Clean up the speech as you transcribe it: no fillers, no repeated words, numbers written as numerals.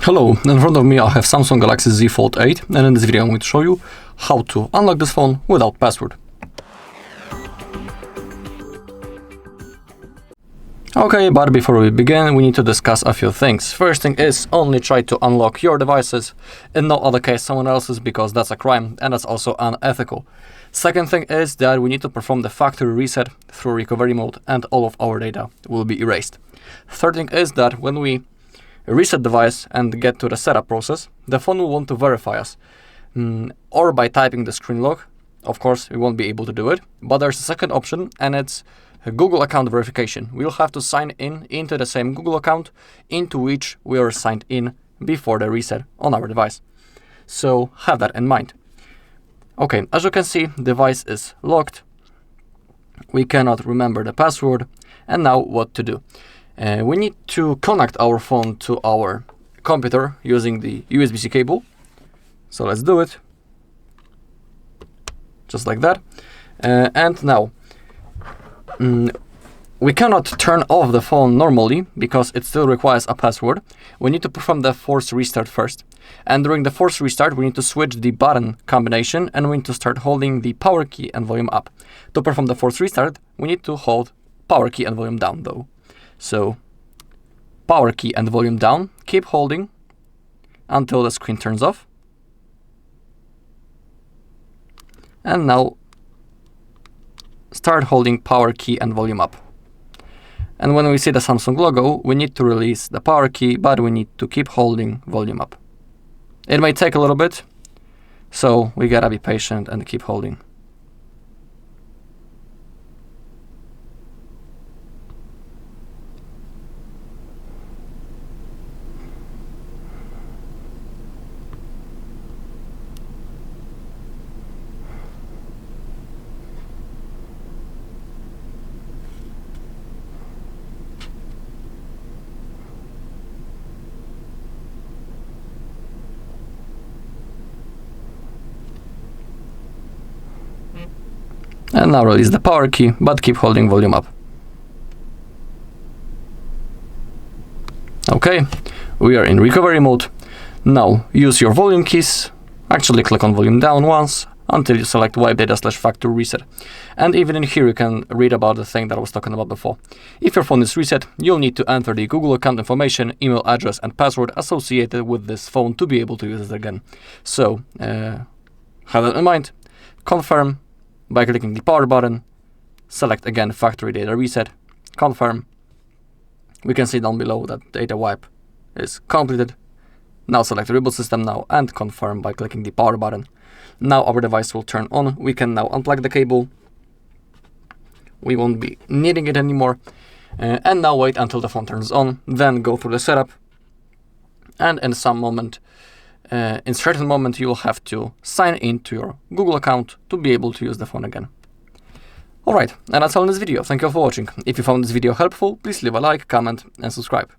Hello, in front of me I have Samsung Galaxy Z Fold 8, and in this video I'm going to show you how to unlock this phone without password. Okay, but before we begin, we need to discuss a few things. First thing is, only try to unlock your devices, in no other case someone else's, because that's a crime and that's also unethical. Second thing is that we need to perform the factory reset through recovery mode and all of our data will be erased. Third thing is that when we reset device and get to the setup process, the phone will want to verify us, or by typing the screen lock. Of course, we won't be able to do it, but there's a second option, and it's a Google account verification. We'll have to sign in into the same Google account into which we are signed in before the reset on our device. So have that in mind. Okay, as you can see, device is locked. We cannot remember the password, and now what to do? We need to connect our phone to our computer using the USB-C cable. So let's do it. Just like that. And now, we cannot turn off the phone normally because it still requires a password. We need to perform the force restart first. And during the force restart, we need to switch the button combination and we need to start holding the power key and volume up. To perform the force restart, we need to hold power key and volume down though. So, power key and volume down, keep holding until the screen turns off. And now, start holding power key and volume up. And when we see the Samsung logo, we need to release the power key, but we need to keep holding volume up. It may take a little bit, so we gotta be patient and keep holding. And now release the power key, but keep holding volume up. Okay, we are in recovery mode. Now use your volume keys. Actually click on volume down once until you select wipe data/factory reset. And even in here you can read about the thing that I was talking about before. If your phone is reset, you'll need to enter the Google account information, email address and password associated with this phone to be able to use it again. So have that in mind. Confirm by clicking the power button, select again factory data reset, confirm. We can see down below that data wipe is completed. Now select reboot system now and confirm by clicking the power button. Now our device will turn on. We can now unplug the cable. We won't be needing it anymore. And now wait until the phone turns on, then go through the setup. And in certain moment, you will have to sign into your Google account to be able to use the phone again. Alright, and that's all in this video. Thank you for watching. If you found this video helpful, please leave a like, comment and subscribe.